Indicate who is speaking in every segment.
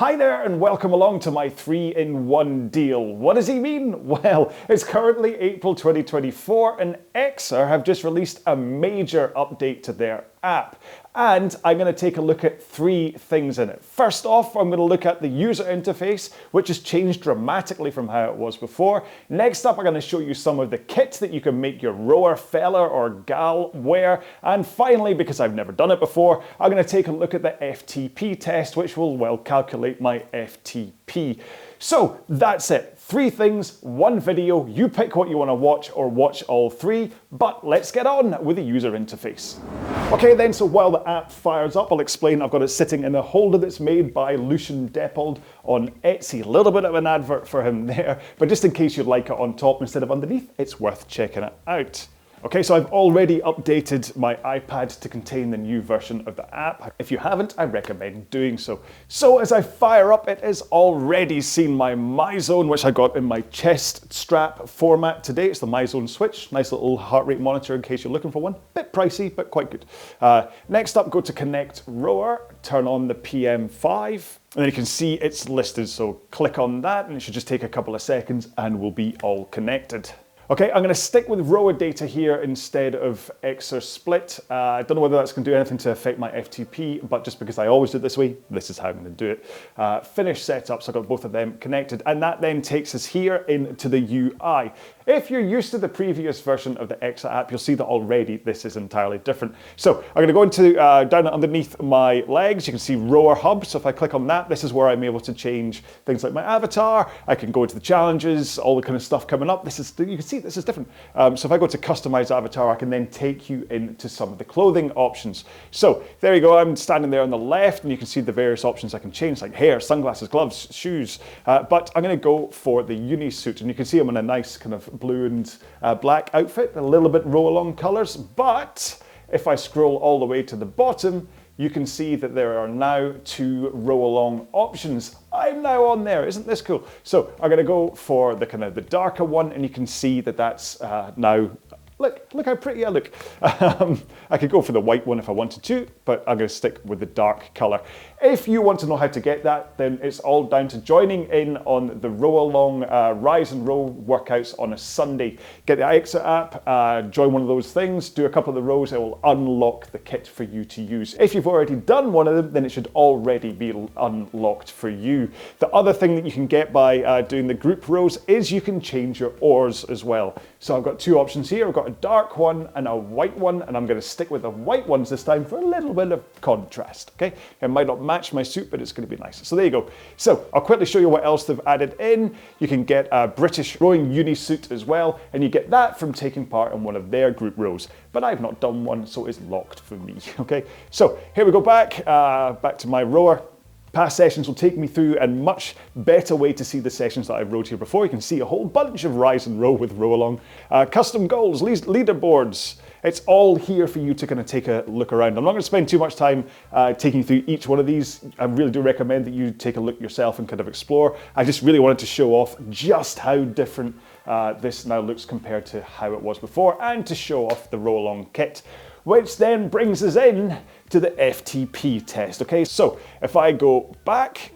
Speaker 1: Hi there and welcome along to my 3-in-1 deal. What does he mean? Well, it's currently April 2024 and EXR have just released a major update to their app. And I'm going to take a look at 3 things in it. First off, I'm going to look at the user interface, which has changed dramatically from how it was before. Next up, I'm going to show you some of the kit that you can make your rower fella or gal wear. And finally, because I've never done it before, I'm going to take a look at the FTP test, which will, well, calculate my FTP. So that's it. 3 things, 1 video. You pick what you want to watch or watch all 3, but let's get on with the user interface. Okay then, so while the app fires up, I'll explain. I've got it sitting in a holder that's made by Lucian Deppold on Etsy. A little bit of an advert for him there, but just in case you'd like it on top instead of underneath, it's worth checking it out. Okay, so I've already updated my iPad to contain the new version of the app. If you haven't, I recommend doing so. So as I fire up, it has already seen my MyZone, which I got in my chest strap format today. It's the MyZone Switch. Nice little heart rate monitor in case you're looking for one. Bit pricey, but quite good. Next up, go to Connect Rower, turn on the PM5. And then you can see it's listed, so click on that and it should just take a couple of seconds and we'll be all connected. Okay, I'm going to stick with rower data here instead of EXR split. I don't know whether that's going to do anything to affect my FTP, but just because I always do it this way, this is how I'm going to do it. Finish setup, so I've got both of them connected, and that then takes us here into the UI. If you're used to the previous version of the EXR app, you'll see that already this is entirely different. So I'm going to go into down underneath my legs. You can see Rower Hub. So if I click on that, this is where I'm able to change things like my avatar. I can go into the challenges, all the kind of stuff coming up. You can see this is different. So if I go to customize avatar, I can then take you into some of the clothing options. So there you go. I'm standing there on the left, and you can see the various options I can change, like hair, sunglasses, gloves, shoes. But I'm going to go for the unisuit, and you can see I'm in a nice kind of blue and black outfit, a little bit RowAlong colors, but if I scroll all the way to the bottom, you can see that there are now 2 RowAlong options. I'm now on there, isn't this cool? So I'm gonna go for the kind of the darker one, and you can see that that's now, look how pretty I look. I could go for the white one if I wanted to, but I'm gonna stick with the dark color. If you want to know how to get that, then it's all down to joining in on the RowAlong Rise and Row workouts on a Sunday. Get the EXR app, join one of those things, do a couple of the rows, it will unlock the kit for you to use. If you've already done one of them, then it should already be unlocked for you. The other thing that you can get by doing the group rows is you can change your oars as well. So I've got 2 options here. I've got a dark one and a white one, and I'm going to stick with the white ones this time for a little bit of contrast. Okay, it might not match my suit, but it's going to be nice. So there you go. So I'll quickly show you what else they've added in. You can get a British rowing unisuit as well, and you get that from taking part in one of their group rows. But I've not done one, so it's locked for me. Okay, so here we go back to my rower. Past sessions will take me through a much better way to see the sessions that I've rowed here before. You can see a whole bunch of Rise and Row with RowAlong. Custom goals, leaderboards. It's all here for you to kind of take a look around. I'm not going to spend too much time taking you through each one of these. I really do recommend that you take a look yourself and kind of explore. I just really wanted to show off just how different this now looks compared to how it was before, and to show off the RowAlong kit. Which then brings us in to the FTP test. Okay, so if I go back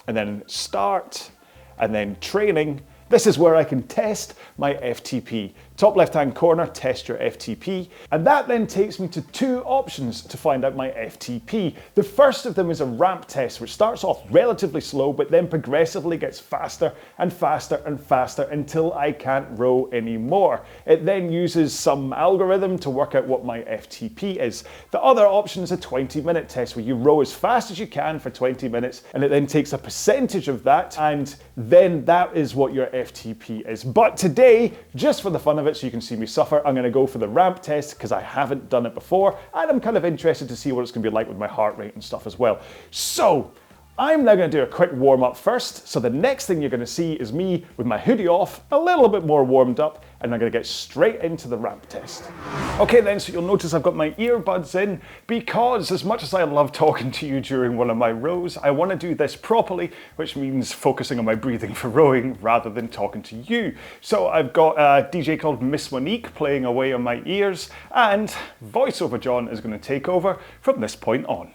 Speaker 1: and then start and then training, this is where I can test my FTP. Top left-hand corner, test your FTP. And that then takes me to 2 options to find out my FTP. The first of them is a ramp test, which starts off relatively slow, but then progressively gets faster and faster and faster until I can't row anymore. It then uses some algorithm to work out what my FTP is. The other option is a 20-minute test, where you row as fast as you can for 20 minutes, and it then takes a percentage of that, and then that is what your FTP is. But today, just for the fun of it, so you can see me suffer, I'm going to go for the ramp test because I haven't done it before, and I'm kind of interested to see what it's going to be like with my heart rate and stuff as well. So I'm now going to do a quick warm up first. So the next thing you're going to see is me with my hoodie off, a little bit more warmed up, and I'm going to get straight into the ramp test. Okay then, so you'll notice I've got my earbuds in, because as much as I love talking to you during one of my rows, I want to do this properly, which means focusing on my breathing for rowing rather than talking to you. So I've got a DJ called Miss Monique playing away on my ears, and VoiceOver John is going to take over from this point on.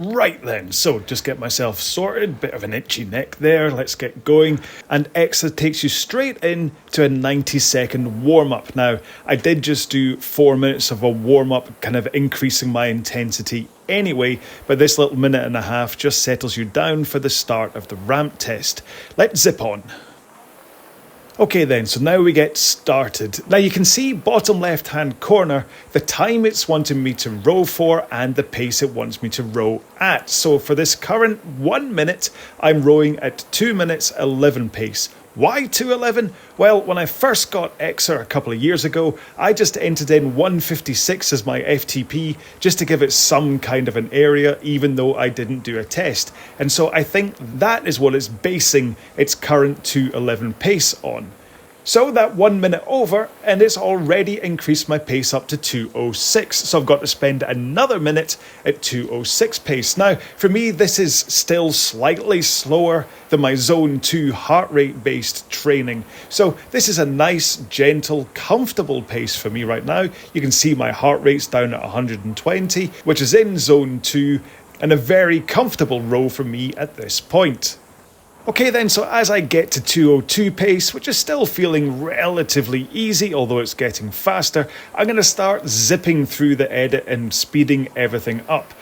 Speaker 1: Right then, so just get myself sorted, bit of an itchy neck there, let's get going. And EXR takes you straight in to a 90-second warm-up. Now, I did just do 4 minutes of a warm-up, kind of increasing my intensity anyway, but this little minute and a half just settles you down for the start of the ramp test. Let's zip on. Okay then, so now we get started. Now you can see bottom left hand corner, the time it's wanting me to row for and the pace it wants me to row at. So for this current 1 minute, I'm rowing at 2 minutes 11 pace. Why 2:11? Well, when I first got EXR a couple of years ago, I just entered in 156 as my FTP just to give it some kind of an area, even though I didn't do a test. And so I think that is what it's basing its current 2:11 pace on. So that 1 minute over, and it's already increased my pace up to 2:06. So I've got to spend another minute at 2:06 pace. Now, for me, this is still slightly slower than my zone 2 heart rate based training. So this is a nice, gentle, comfortable pace for me right now. You can see my heart rate's down at 120, which is in zone 2, and a very comfortable row for me at this point. Okay then, so as I get to 2:02 pace, which is still feeling relatively easy, although it's getting faster, I'm going to start zipping through the edit and speeding everything up.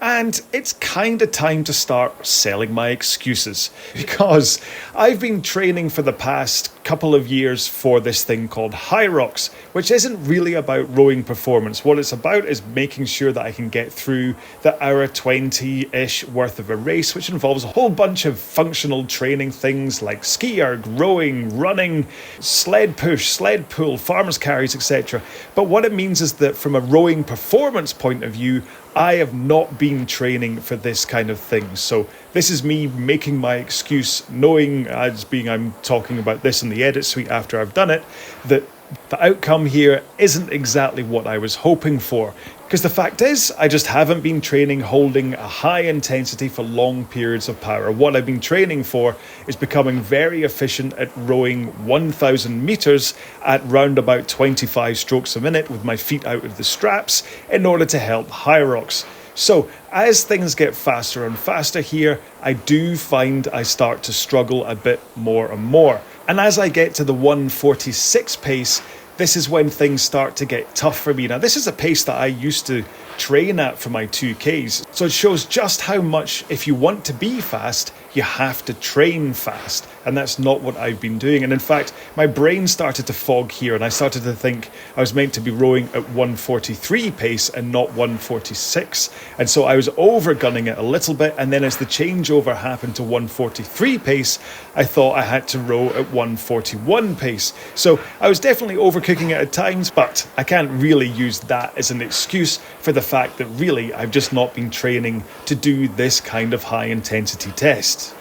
Speaker 1: And it's kind of time to start selling my excuses, because I've been training for the past couple of years for this thing called Hyrox, which isn't really about rowing performance. What it's about is making sure that I can get through the hour 20-ish worth of a race, which involves a whole bunch of functional training things like ski erg, rowing, running, sled push, sled pull, farmer's carries, etc. But what it means is that from a rowing performance point of view, I have not been training for this kind of thing. So this is me making my excuse, knowing as being I'm talking about this in the edit suite after I've done it, that the outcome here isn't exactly what I was hoping for. Because the fact is, I just haven't been training holding a high intensity for long periods of power. What I've been training for is becoming very efficient at rowing 1,000 meters at round about 25 strokes a minute with my feet out of the straps in order to help Hyrox. So as things get faster and faster here, I do find I start to struggle a bit more and more. And as I get to the 146 pace, this is when things start to get tough for me. Now, this is a pace that I used to train at for my 2Ks. So it shows just how much, if you want to be fast, you have to train fast. And that's not what I've been doing. And in fact, my brain started to fog here, and I started to think I was meant to be rowing at 143 pace and not 146. And so I was overgunning it a little bit. And then as the changeover happened to 143 pace, I thought I had to row at 141 pace. So I was definitely overcooking it at times, but I can't really use that as an excuse for the fact that really I've just not been training to do this kind of high intensity test.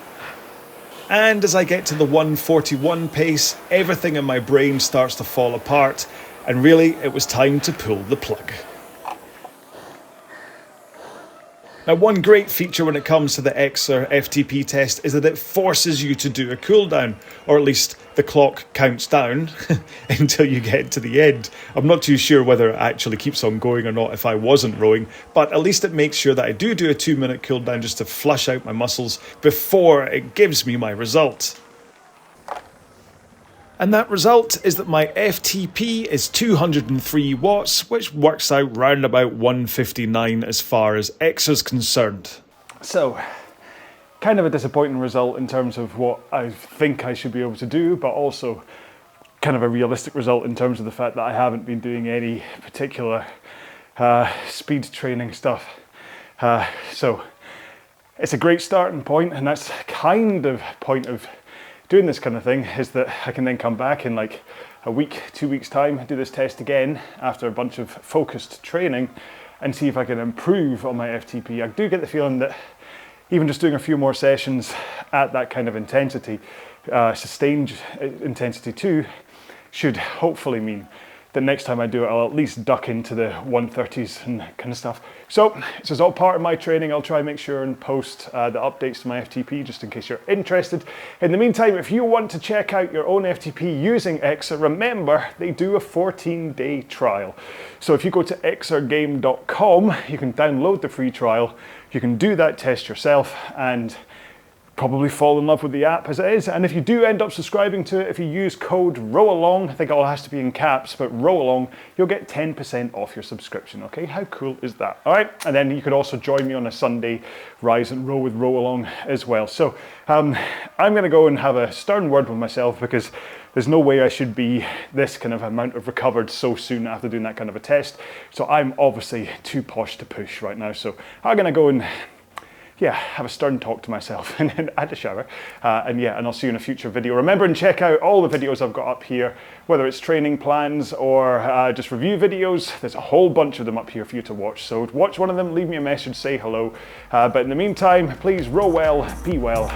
Speaker 1: And as I get to the 141 pace, everything in my brain starts to fall apart, and really it was time to pull the plug. Now, one great feature when it comes to the EXR FTP test is that it forces you to do a cooldown, or at least the clock counts down until you get to the end. I'm not too sure whether it actually keeps on going or not if I wasn't rowing, but at least it makes sure that I do a 2-minute cooldown just to flush out my muscles before it gives me my result. And that result is that my FTP is 203 watts, which works out round about 159 as far as EXR's concerned. So, kind of a disappointing result in terms of what I think I should be able to do, but also kind of a realistic result in terms of the fact that I haven't been doing any particular speed training stuff. So, it's a great starting point, and that's kind of point of doing this kind of thing, is that I can then come back in like a week, 2 weeks time, do this test again after a bunch of focused training and see if I can improve on my FTP. I do get the feeling that even just doing a few more sessions at that kind of intensity, sustained intensity too, should hopefully mean that next time I do it, I'll at least duck into the 130s and kind of stuff. So this is all part of my training. I'll try and make sure and post the updates to my FTP just in case you're interested. In the meantime, if you want to check out your own FTP using EXR, remember they do a 14-day trial. So if you go to exrgame.com, you can download the free trial. You can do that test yourself and probably fall in love with the app as it is. And if you do end up subscribing to it, if you use code RowAlong, I think it all has to be in caps, but RowAlong, you'll get 10% off your subscription, okay? How cool is that? All right, and then you could also join me on a Sunday Rise and Row with RowAlong as well. So I'm gonna go and have a stern word with myself because there's no way I should be this kind of amount of recovered so soon after doing that kind of a test. So I'm obviously too posh to push right now. So I'm gonna go and have a stern talk to myself and then add a shower. And I'll see you in a future video. Remember and check out all the videos I've got up here, whether it's training plans or just review videos. There's a whole bunch of them up here for you to watch. So watch one of them, leave me a message, say hello. But in the meantime, please row well, be well,